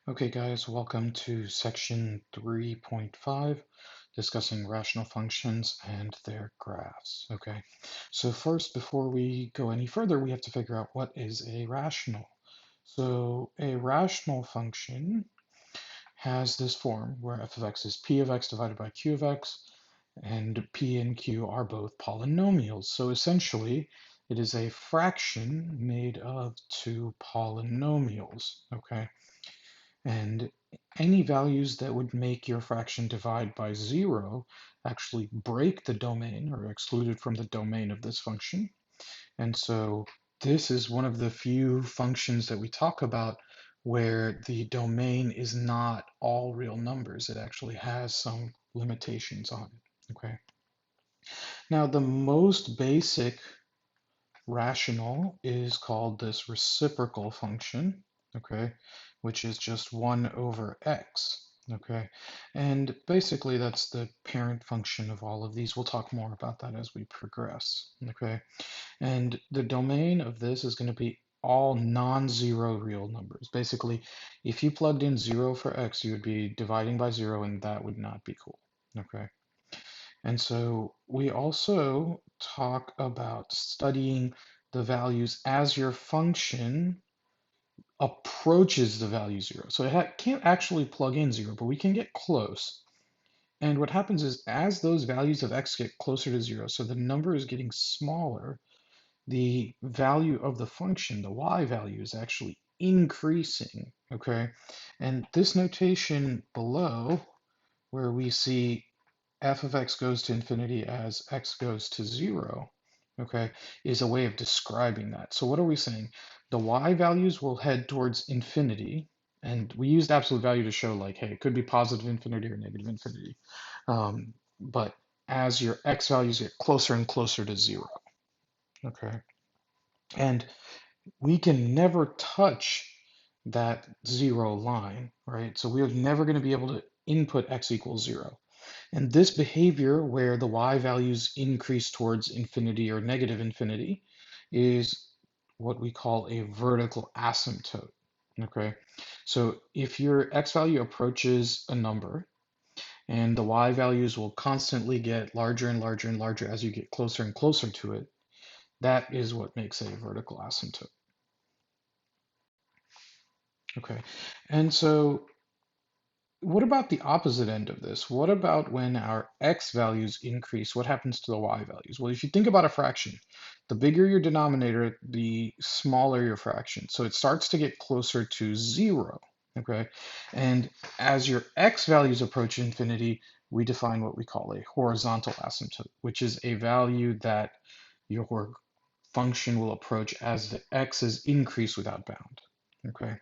Okay, guys, welcome to section 3.5, discussing rational functions and their graphs. Okay, so first, before we go any further, we have to figure out what is a rational. So a rational function has this form where f of x is p of x divided by q of x, and p and q are both polynomials. So essentially, it is a fraction made of two polynomials. Okay. And any values that would make your fraction divide by zero actually break the domain or are excluded from the domain of this function. And so this is one of the few functions that we talk about where the domain is not all real numbers. It actually has some limitations on it. Okay. Now, the most basic rational is called this reciprocal function, okay, which is just 1 over x, okay? And basically that's the parent function of all of these. We'll talk more about that as we progress, okay? And the domain of this is going to be all non-zero real numbers. Basically, if you plugged in 0 for x, you would be dividing by 0, and that would not be cool, okay? And so we also talk about studying the values as your function approaches the value 0. So it can't actually plug in 0, but we can get close. And what happens is as those values of x get closer to 0, so the number is getting smaller, the value of the function, the y value, is actually increasing, okay? And this notation below, where we see f of x goes to infinity as x goes to 0, okay, is a way of describing that. So what are we saying? The y values will head towards infinity, and we used absolute value to show like, hey, it could be positive infinity or negative infinity. But as your x values get closer and closer to 0, okay, and we can never touch that 0 line, right? So we're never going to be able to input x equals 0. And this behavior, where the y values increase towards infinity or negative infinity, is what we call a vertical asymptote. Okay, so if your x value approaches a number, and the y values will constantly get larger and larger and larger as you get closer and closer to it, that is what makes a vertical asymptote. Okay, and so what about the opposite end of this? What about when our x values increase? What happens to the y values? Well, if you think about a fraction, the bigger your denominator, the smaller your fraction. So it starts to get closer to 0, okay? And as your x values approach infinity, we define what we call a horizontal asymptote, which is a value that your function will approach as the x's increase without bound, okay?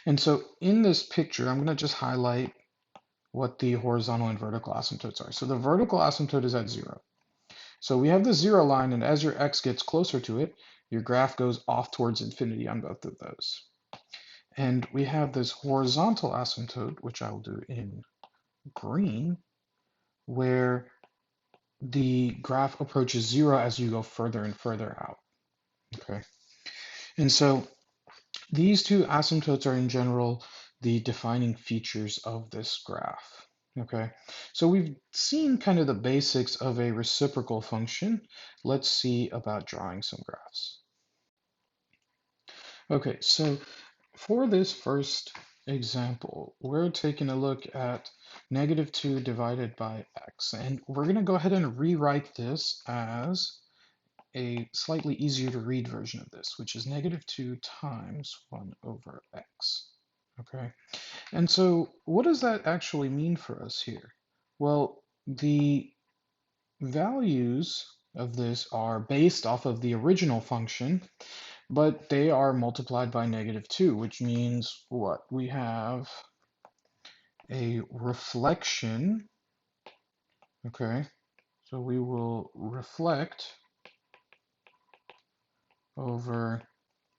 And so in this picture, I'm going to just highlight what the horizontal and vertical asymptotes are. So the vertical asymptote is at 0. So we have the 0 line, and as your x gets closer to it, your graph goes off towards infinity on both of those. And we have this horizontal asymptote, which I'll do in green, where the graph approaches 0 as you go further and further out. Okay. And so these two asymptotes are in general the defining features of this graph. Okay, so we've seen kind of the basics of a reciprocal function. Let's see about drawing some graphs. Okay, so for this first example, we're taking a look at -2 divided by x, and we're going to go ahead and rewrite this as a slightly easier to read version of this, which is -2 times 1 over x. Okay, and so what does that actually mean for us here? Well, the values of this are based off of the original function, but they are multiplied by -2, which means what? We have a reflection, okay? So we will reflect over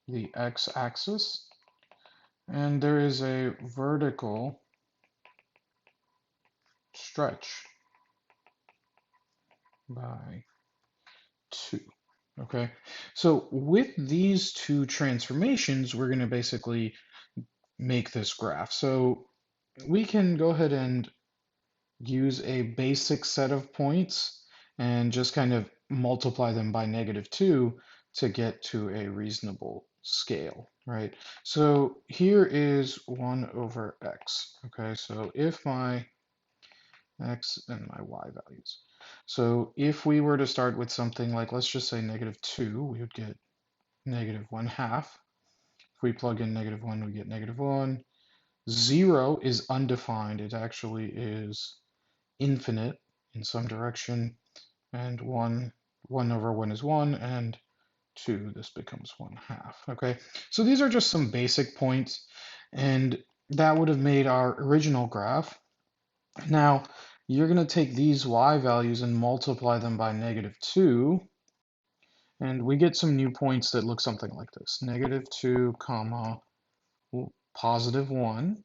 the x-axis, and there is a vertical stretch by 2. Okay, so with these two transformations, we're going to basically make this graph. So we can go ahead and use a basic set of points and just kind of multiply them by -2 to get to a reasonable scale, right? So here is 1 over x, okay? So if my x and my y values. So if we were to start with something like, let's just say -2, we would get -1/2. If we plug in -1, we get -1. 0 is undefined. It actually is infinite in some direction. And 1 over 1 is 1, and 2, this becomes 1/2. Okay, so these are just some basic points, and that would have made our original graph. Now, you're going to take these y values and multiply them by -2, and we get some new points that look something like this. -2, comma, +1,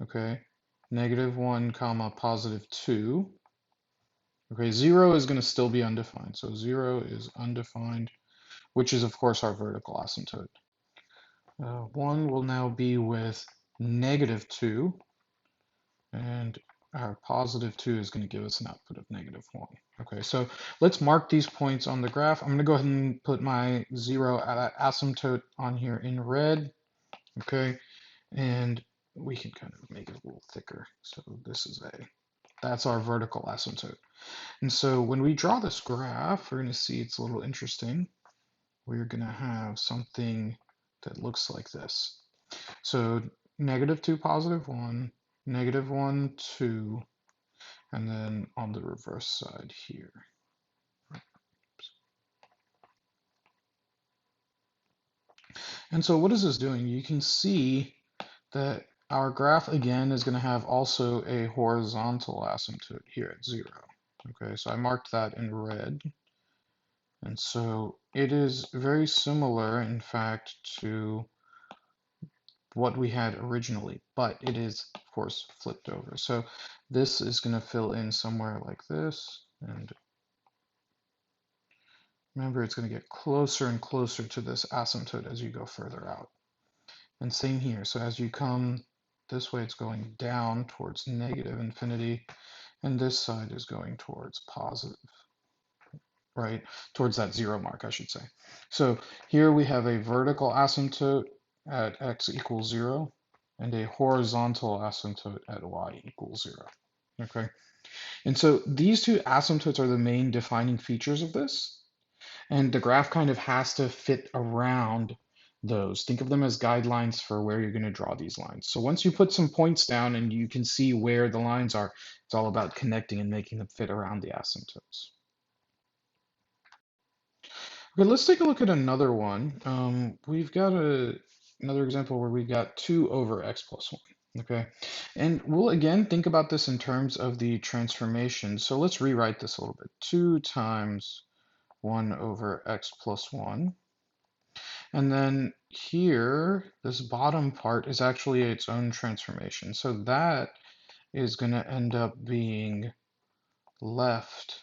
okay? -1, comma, +2. Okay, 0 is going to still be undefined. So 0 is undefined, which is, of course, our vertical asymptote. 1 will now be with -2, and our +2 is going to give us an output of -1. Okay, so let's mark these points on the graph. I'm going to go ahead and put my 0 asymptote on here in red. Okay, and we can kind of make it a little thicker. So this is that's our vertical asymptote. And so when we draw this graph, we're going to see it's a little interesting. We're going to have something that looks like this. So -2, +1, -1, 2, and then on the reverse side here. And so what is this doing? You can see that our graph again is going to have also a horizontal asymptote here at 0. Okay, so I marked that in red. And so it is very similar, in fact, to what we had originally, but it is, of course, flipped over. So this is going to fill in somewhere like this. And remember, it's going to get closer and closer to this asymptote as you go further out. And same here. So as you come this way, it's going down towards -infinity, and this side is going towards positive, right? Towards that 0 mark, I should say. So here we have a vertical asymptote at x equals 0 and a horizontal asymptote at y equals 0. Okay, and so these two asymptotes are the main defining features of this, and the graph kind of has to fit around those. Think of them as guidelines for where you're going to draw these lines. So once you put some points down and you can see where the lines are, it's all about connecting and making them fit around the asymptotes. Okay, let's take a look at another one. We've got another example where we've got 2 over x plus 1. Okay, and we'll again think about this in terms of the transformation. So let's rewrite this a little bit. 2 times 1 over x plus 1. And then here, this bottom part is actually its own transformation. So that is going to end up being left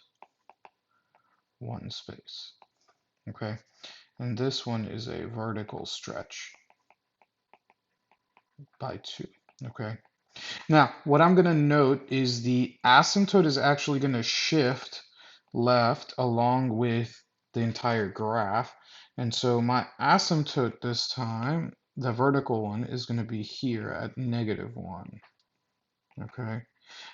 1 space. Okay, and this one is a vertical stretch by 2. Okay, now what I'm going to note is the asymptote is actually going to shift left along with the entire graph. And so my asymptote this time, the vertical one, is going to be here at -1. Okay,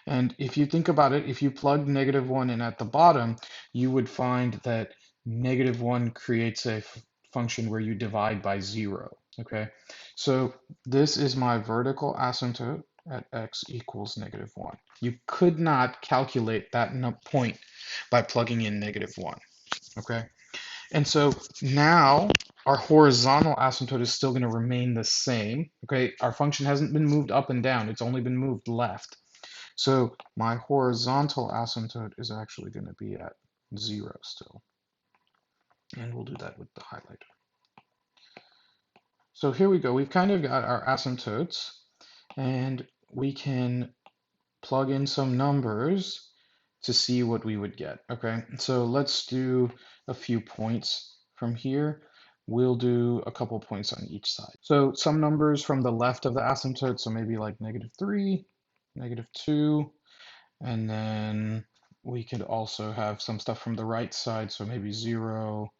and if you think about it, if you plug -1 in at the bottom, you would find that -1 creates a function where you divide by 0. Okay, so this is my vertical asymptote at x equals -1. You could not calculate that point by plugging in -1. Okay, and so now our horizontal asymptote is still going to remain the same. Okay, our function hasn't been moved up and down, it's only been moved left. So my horizontal asymptote is actually going to be at 0 still. And we'll do that with the highlighter. So here we go. We've kind of got our asymptotes, and we can plug in some numbers to see what we would get. Okay, so let's do a few points from here. we'll do a couple points on each side. So some numbers from the left of the asymptote, so maybe like -3, -2, and then we could also have some stuff from the right side, so maybe 0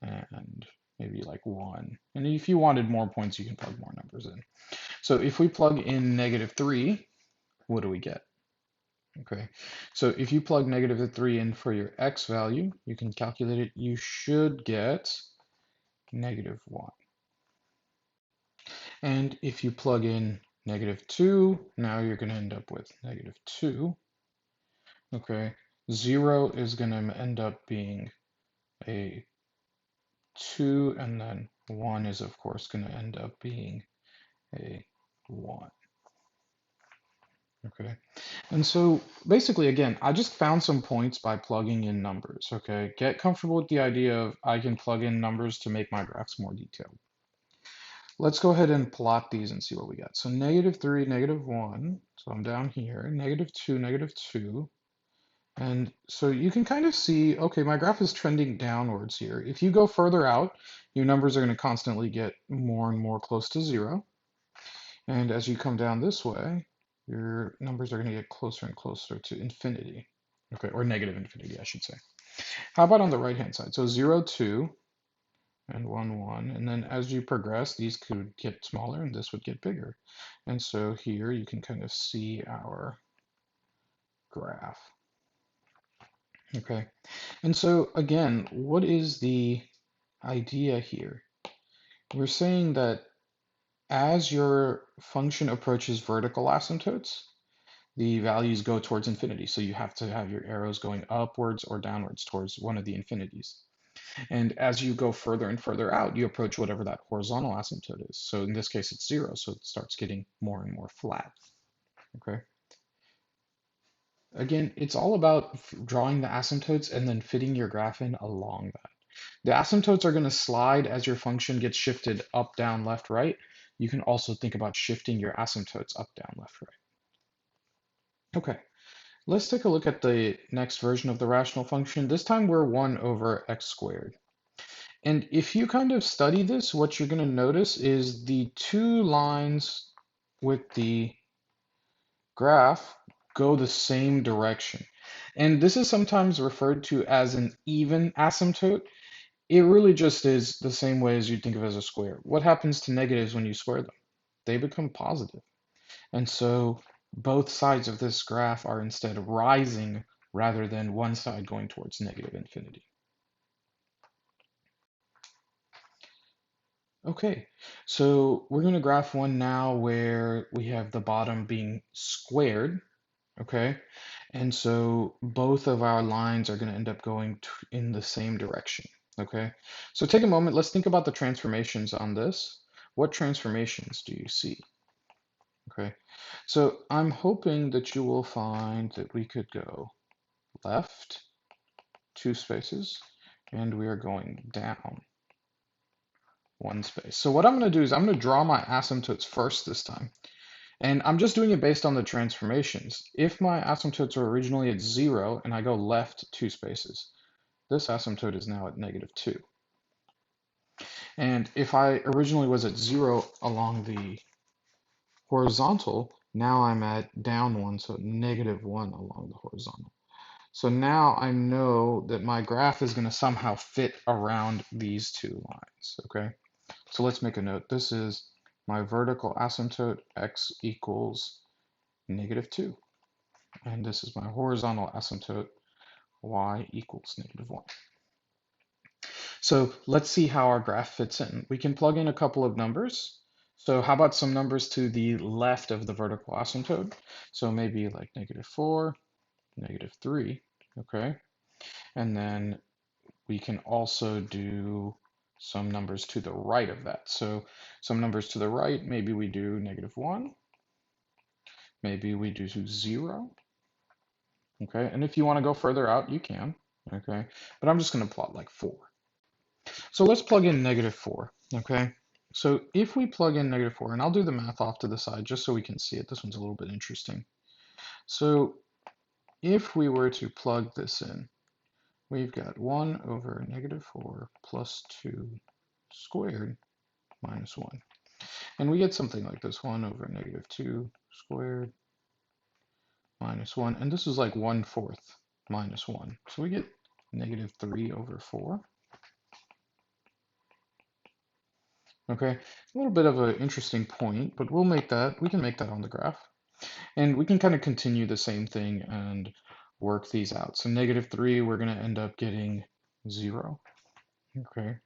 and maybe like 1. And if you wanted more points, you can plug more numbers in. So if we plug in -3, what do we get? Okay, so if you plug -3 in for your x value, you can calculate it. You should get -1. And if you plug in -2, now you're going to end up with -2. Okay, 0 is going to end up being a 2, and then 1 is, of course, going to end up being a 1. Okay, and so basically, again, I just found some points by plugging in numbers. Okay, get comfortable with the idea of I can plug in numbers to make my graphs more detailed. Let's go ahead and plot these and see what we got. So -3, -1, so I'm down here, -2, -2. And so you can kind of see, okay, my graph is trending downwards here. If you go further out, your numbers are going to constantly get more and more close to 0. And as you come down this way, your numbers are going to get closer and closer to infinity. Okay, or negative infinity, I should say. How about on the right-hand side? So 0, 2, and 1, 1. And then as you progress, these could get smaller and this would get bigger. And so here you can kind of see our graph. Okay, and so again, what is the idea here? We're saying that as your function approaches vertical asymptotes, the values go towards infinity. So you have to have your arrows going upwards or downwards towards one of the infinities. And as you go further and further out, you approach whatever that horizontal asymptote is. So in this case, it's 0, so it starts getting more and more flat. Okay. Again, it's all about drawing the asymptotes and then fitting your graph in along that. The asymptotes are going to slide as your function gets shifted up, down, left, right. You can also think about shifting your asymptotes up, down, left, right. Okay, let's take a look at the next version of the rational function. This time we're 1 over x squared. And if you kind of study this, what you're going to notice is the two lines with the graph go the same direction. And this is sometimes referred to as an even asymptote. It really just is the same way as you'd think of as a square. What happens to negatives when you square them? They become positive. And so both sides of this graph are instead rising rather than one side going towards negative infinity. Okay, so we're going to graph one now where we have the bottom being squared, okay? And so both of our lines are going to end up going in the same direction, okay? So take a moment, let's think about the transformations on this. What transformations do you see? Okay, so I'm hoping that you will find that we could go left 2 spaces, and we are going down 1 space. So what I'm going to do is I'm going to draw my asymptotes first this time. And I'm just doing it based on the transformations. If my asymptotes are originally at 0 and I go left 2 spaces, this asymptote is now at -2. And if I originally was at 0 along the horizontal, now I'm at down 1, so -1 along the horizontal. So now I know that my graph is going to somehow fit around these two lines, okay? So let's make a note. This is my vertical asymptote, x equals -2. And this is my horizontal asymptote, y equals -1. So let's see how our graph fits in. We can plug in a couple of numbers. So how about some numbers to the left of the vertical asymptote? So maybe like -4, -3, okay? And then we can also do some numbers to the right of that. So some numbers to the right, maybe we do -1, maybe we do 0, okay? And if you want to go further out, you can, okay? But I'm just going to plot like 4. So let's plug in -4, okay? So if we plug in -4, and I'll do the math off to the side just so we can see it. This one's a little bit interesting. So if we were to plug this in, we've got 1 over -4 plus 2 squared minus 1. And we get something like this, 1 over negative 2 squared minus 1. And this is like 1/4 minus 1. So we get negative 3 over 4. Okay, a little bit of an interesting point, but we can make that on the graph. And we can kind of continue the same thing and work these out. So negative 3, we're going to end up getting 0. Okay,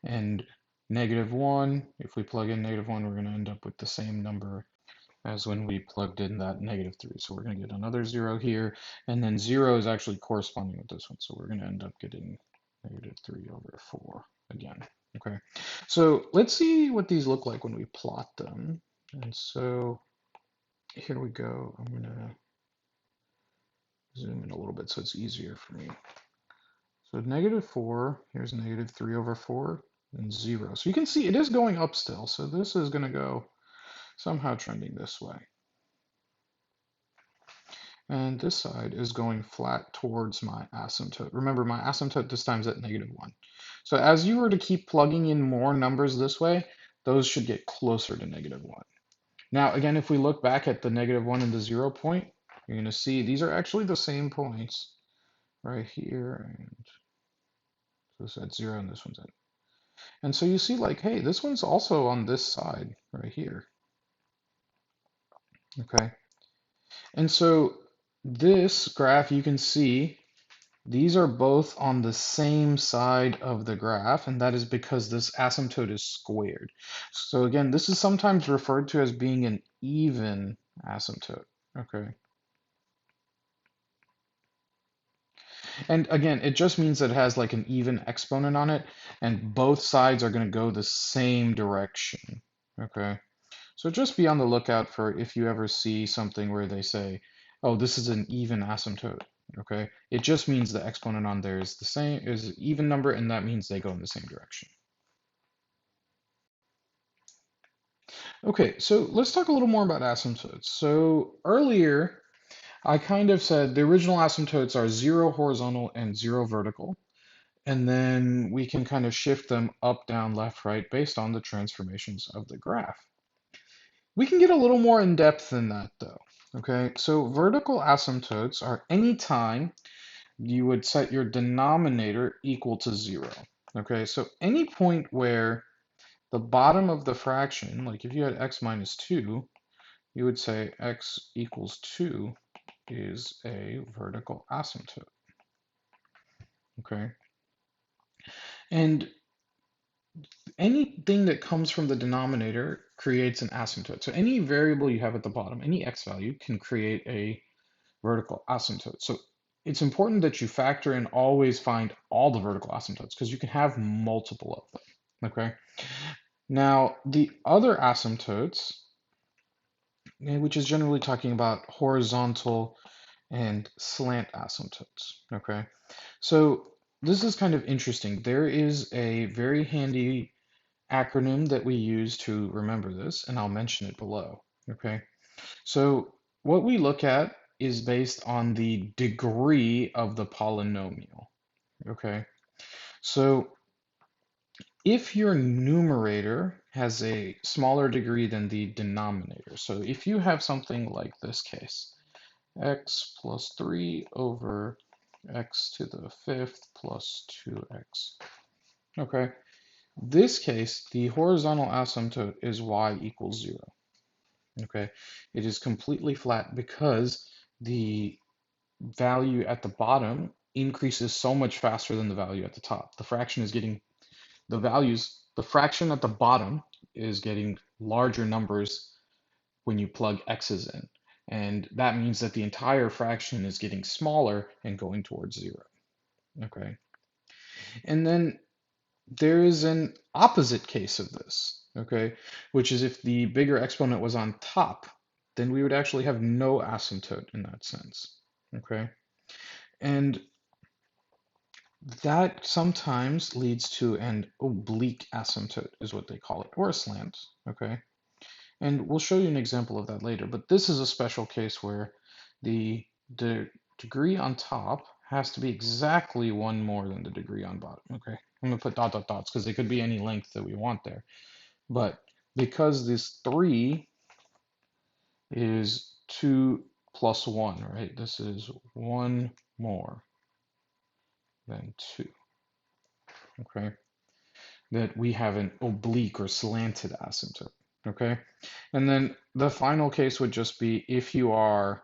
and negative 1, if we plug in negative 1, we're going to end up with the same number as when we plugged in that negative 3. So we're going to get another 0 here, and then 0 is actually corresponding with this one. So we're going to end up getting negative 3 over 4 again. Okay, so let's see what these look like when we plot them. And so here we go. I'm going to zoom in a little bit so it's easier for me. So negative 4, here's negative 3 over 4, and 0. So you can see it is going up still. So this is going to go somehow trending this way. And this side is going flat towards my asymptote. Remember, my asymptote this time is at negative 1. So as you were to keep plugging in more numbers this way, those should get closer to negative 1. Now, again, if we look back at the negative 1 and the 0 point, you're going to see these are actually the same points right here. And so this at 0 and this one's at. And so you see like, hey, this one's also on this side right here. Okay. And so this graph, you can see these are both on the same side of the graph, and that is because this asymptote is squared. So again, this is sometimes referred to as being an even asymptote. Okay. And again, it just means that it has like an even exponent on it, and both sides are going to go the same direction. Okay. So just be on the lookout for if you ever see something where they say, oh, this is an even asymptote. Okay. It just means the exponent on there is the same, is an even number, and that means they go in the same direction. Okay, so let's talk a little more about asymptotes. So earlier, I kind of said the original asymptotes are 0 horizontal and 0 vertical. And then we can kind of shift them up, down, left, right based on the transformations of the graph. We can get a little more in depth than that though. Okay, so vertical asymptotes are any time you would set your denominator equal to 0. Okay, so any point where the bottom of the fraction, like if you had x minus 2, you would say x equals 2 is a vertical asymptote. Okay, and anything that comes from the denominator creates an asymptote. So any variable you have at the bottom, any x value, can create a vertical asymptote. So it's important that you factor in, always find all the vertical asymptotes because you can have multiple of them. Okay. Now, the other asymptotes, which is generally talking about horizontal and slant asymptotes. Okay. So this is kind of interesting. There is a very handy acronym that we use to remember this, and I'll mention it below. Okay, so what we look at is based on the degree of the polynomial. Okay, so if your numerator has a smaller degree than the denominator, so if you have something like this case, x plus 3 over x to the 5th plus 2x. Okay, this case, the horizontal asymptote is y equals 0. Okay, it is completely flat because the value at the bottom increases so much faster than the value at the top. The fraction is getting the fraction at the bottom is getting larger numbers when you plug x's in. And that means that the entire fraction is getting smaller and going towards 0. Okay, and then there is an opposite case of this, okay, which is if the bigger exponent was on top, then we would actually have no asymptote in that sense, okay? And that sometimes leads to an oblique asymptote, is what they call it, or a slant, okay? And we'll show you an example of that later, but this is a special case where the degree on top has to be exactly one more than the degree on bottom. Okay, I'm gonna put dot dot dots because they could be any length that we want there. But because this 3 is 2 plus 1, right? This is 1 more than 2, okay? That we have an oblique or slanted asymptote, okay? And then the final case would just be if you are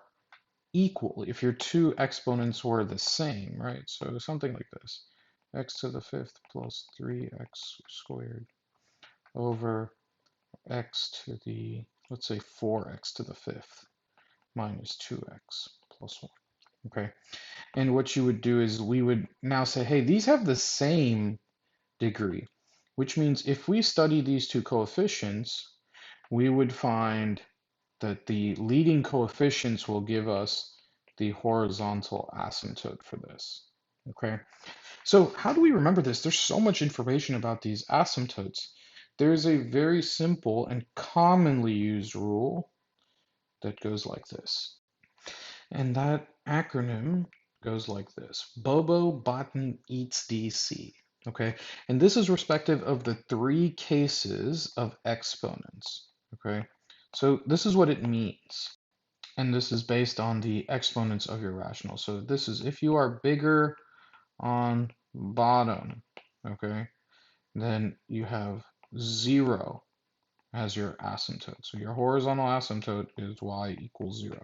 equal, if your two exponents were the same, right? So something like this, x to the fifth plus 3x squared over x to the, let's say 4x to the fifth minus 2x plus 1, okay? And what you would do is we would now say, hey, these have the same degree, which means if we study these two coefficients, we would find that the leading coefficients will give us the horizontal asymptote for this, okay? So how do we remember this? There's so much information about these asymptotes. There's a very simple and commonly used rule that goes like this. And that acronym goes like this: Bobo, Botten, eats DC. Okay, and this is respective of the three cases of exponents. Okay, so this is what it means. And this is based on the exponents of your rational. So this is if you are bigger on bottom, okay, then you have 0 as your asymptote. So your horizontal asymptote is y equals 0.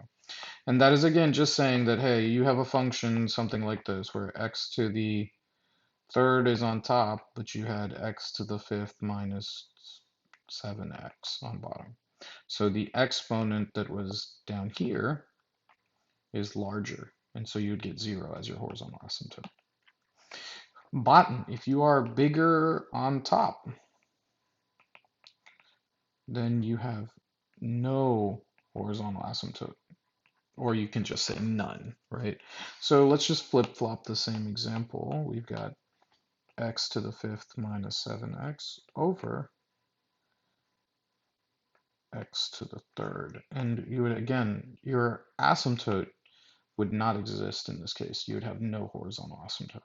And that is again just saying that, hey, you have a function, something like this, where x to the third is on top, but you had x to the fifth minus 7x on bottom. So the exponent that was down here is larger, and so you'd get 0 as your horizontal asymptote. Bottom, if you are bigger on top, then you have no horizontal asymptote. Or you can just say none, right? So let's just flip-flop the same example. We've got x to the fifth minus 7x over x to the third. And you would, again, your asymptote would not exist in this case. You would have no horizontal asymptote.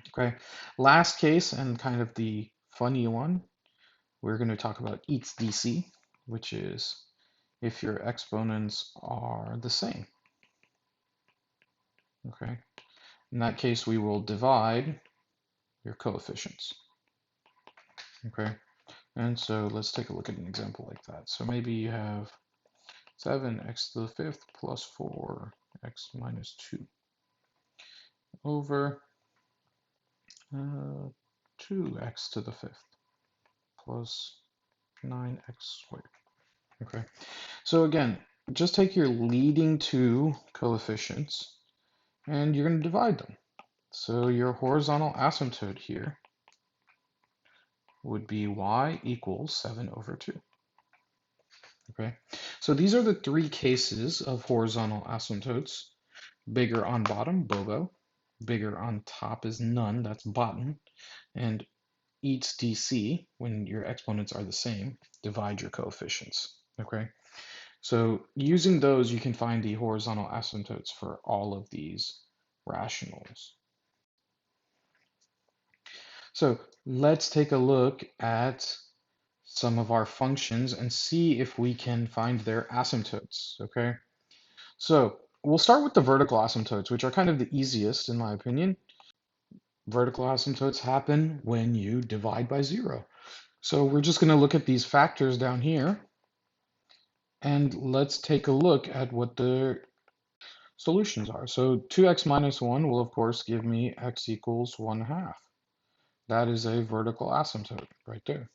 Okay, last case and kind of the funny one, we're going to talk about eats DC, which is if your exponents are the same. Okay, in that case, we will divide your coefficients. Okay, and so let's take a look at an example like that. So maybe you have 7x to the fifth plus 4x minus 2 over 2x to the fifth plus 9x squared. Okay, so again, just take your leading two coefficients and you're going to divide them. So your horizontal asymptote here would be y equals 7 over 2. Okay, so these are the three cases of horizontal asymptotes. Bigger on bottom, Bobo. Bigger on top is none, that's Botten. And eats DC, when your exponents are the same, divide your coefficients. Okay, so using those, you can find the horizontal asymptotes for all of these rationals. So let's take a look at some of our functions and see if we can find their asymptotes, okay? So we'll start with the vertical asymptotes, which are kind of the easiest in my opinion. Vertical asymptotes happen when you divide by 0. So we're just going to look at these factors down here, and let's take a look at what the solutions are. So 2x minus 1 will, of course, give me x equals 1/2. That is a vertical asymptote right there.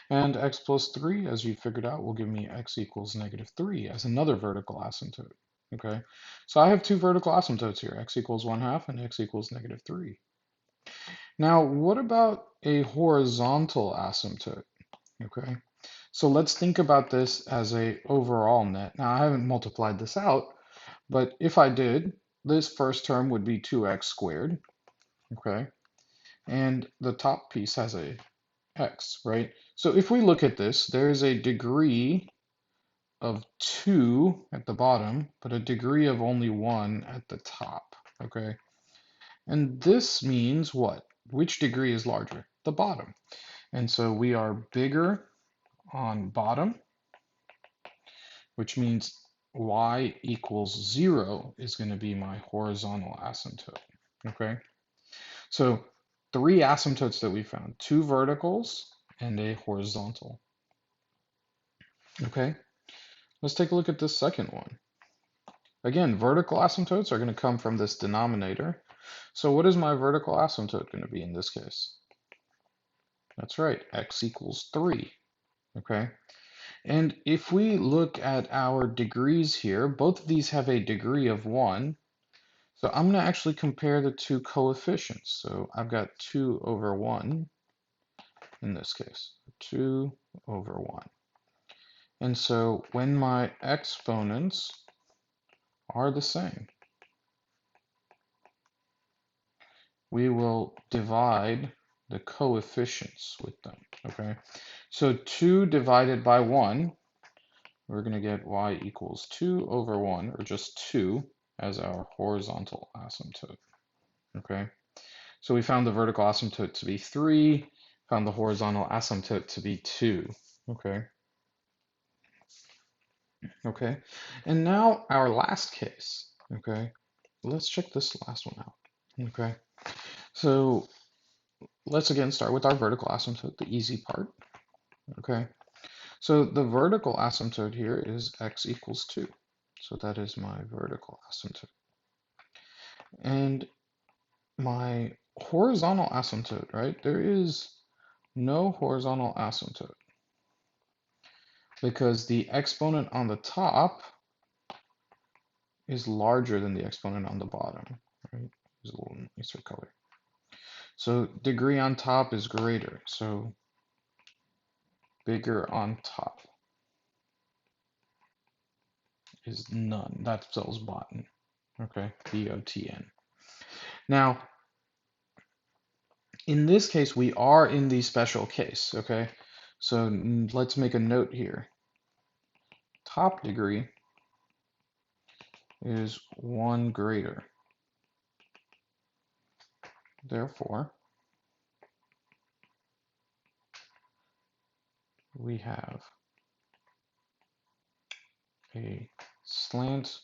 And x plus 3, as you figured out, will give me x equals -3 as another vertical asymptote. Okay, so I have two vertical asymptotes here, x equals 1/2 and x equals -3. Now, what about a horizontal asymptote? Okay, so let's think about this as a overall net. Now, I haven't multiplied this out, but if I did, this first term would be 2x squared, okay? And the top piece has a x, right? So if we look at this, there is a degree of 2 at the bottom, but a degree of only 1 at the top, okay? And this means what? Which degree is larger? The bottom. And so we are bigger on bottom, which means y equals 0 is going to be my horizontal asymptote, okay? So 3 asymptotes that we found, 2 verticals and a horizontal, okay? Let's take a look at this second one. Again, vertical asymptotes are going to come from this denominator. So what is my vertical asymptote going to be in this case? That's right, x equals 3, okay? And if we look at our degrees here, both of these have a degree of 1. So I'm going to actually compare the two coefficients. So I've got 2 over 1 in this case, 2 over 1. And so when my exponents are the same, we will divide the coefficients with them, okay? So 2 divided by 1, we're going to get y equals 2 over 1, or just 2, as our horizontal asymptote, okay? So we found the vertical asymptote to be 3, found the horizontal asymptote to be 2, okay? Okay, and now our last case, okay? Let's check this last one out, okay? So let's again start with our vertical asymptote, the easy part, okay? So the vertical asymptote here is x equals 2. So that is my vertical asymptote. And my horizontal asymptote, right? There is no horizontal asymptote because the exponent on the top is larger than the exponent on the bottom, right? There's a little nicer color. So degree on top is greater, so bigger on top is none. That spells bottom, okay? B-O-T-N. Now, in this case, we are in the special case, okay? So let's make a note here. Top degree is 1 greater. Therefore, we have a slant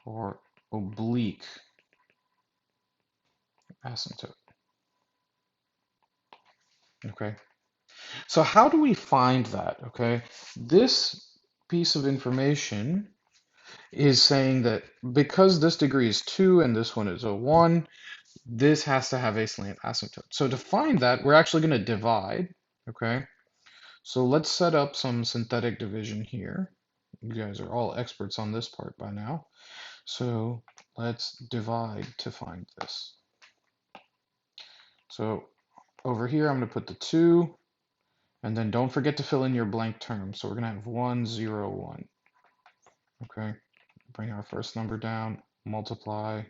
or oblique asymptote. Okay, so how do we find that? Okay, this piece of information is saying that because this degree is 2 and this one is a 1, this has to have a slant asymptote. So to find that, we're actually going to divide. Okay, so let's set up some synthetic division here. You guys are all experts on this part by now. So let's divide to find this. So over here, I'm going to put the 2, and then don't forget to fill in your blank term. So we're going to have 1, 0, 1. Okay, bring our first number down, multiply,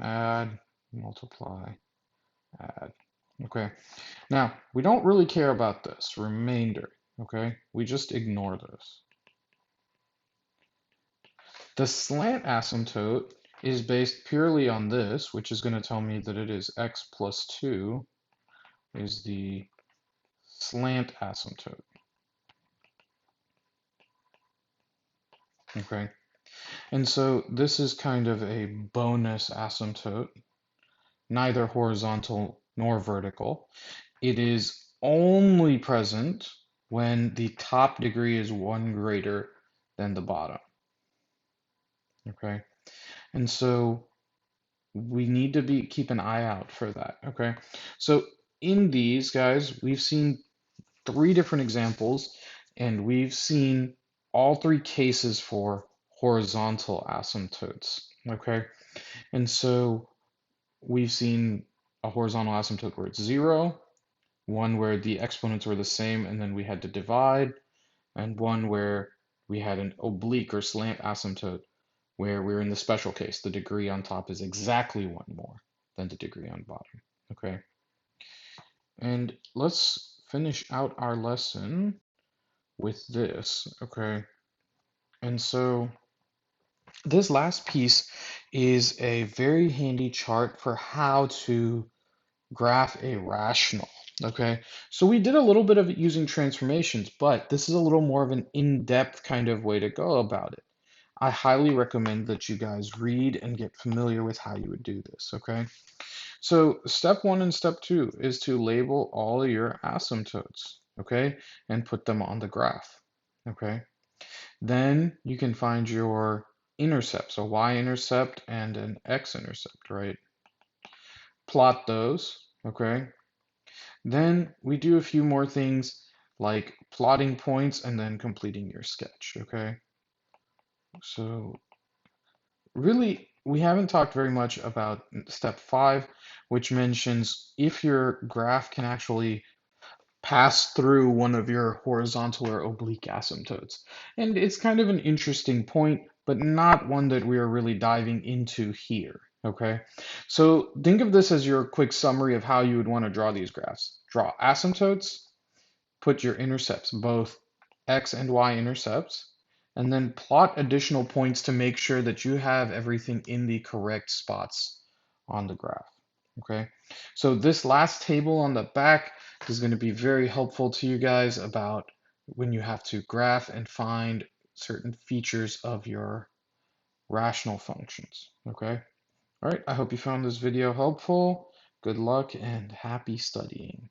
add, multiply, add. Okay, now we don't really care about this remainder. Okay, we just ignore this. The slant asymptote is based purely on this, which is going to tell me that it is x plus 2 is the slant asymptote. Okay, and so this is kind of a bonus asymptote, neither horizontal nor vertical. It is only present when the top degree is 1 greater than the bottom. Okay, and so we need to keep an eye out for that. Okay, so in these guys, we've seen 3 different examples, and we've seen all 3 cases for horizontal asymptotes. Okay, and so we've seen a horizontal asymptote where it's 0, one where the exponents were the same and then we had to divide, and one where we had an oblique or slant asymptote where we're in the special case. The degree on top is exactly 1 more than the degree on bottom. Okay, and let's finish out our lesson with this. Okay, and so this last piece is a very handy chart for how to graph a rational. Okay, so we did a little bit of it using transformations, but this is a little more of an in-depth kind of way to go about it. I highly recommend that you guys read and get familiar with how you would do this, okay? So step one and step two is to label all of your asymptotes, okay? And put them on the graph, okay? Then you can find your intercepts, a y-intercept and an x-intercept, right? Plot those, okay? Then we do a few more things like plotting points and then completing your sketch, okay? So really, we haven't talked very much about step five, which mentions if your graph can actually pass through one of your horizontal or oblique asymptotes. And it's kind of an interesting point, but not one that we are really diving into here. Okay, so think of this as your quick summary of how you would want to draw these graphs. Draw asymptotes, put your intercepts, both x and y intercepts, and then plot additional points to make sure that you have everything in the correct spots on the graph. Okay, so this last table on the back is going to be very helpful to you guys about when you have to graph and find certain features of your rational functions. Okay, all right, I hope you found this video helpful. Good luck and happy studying.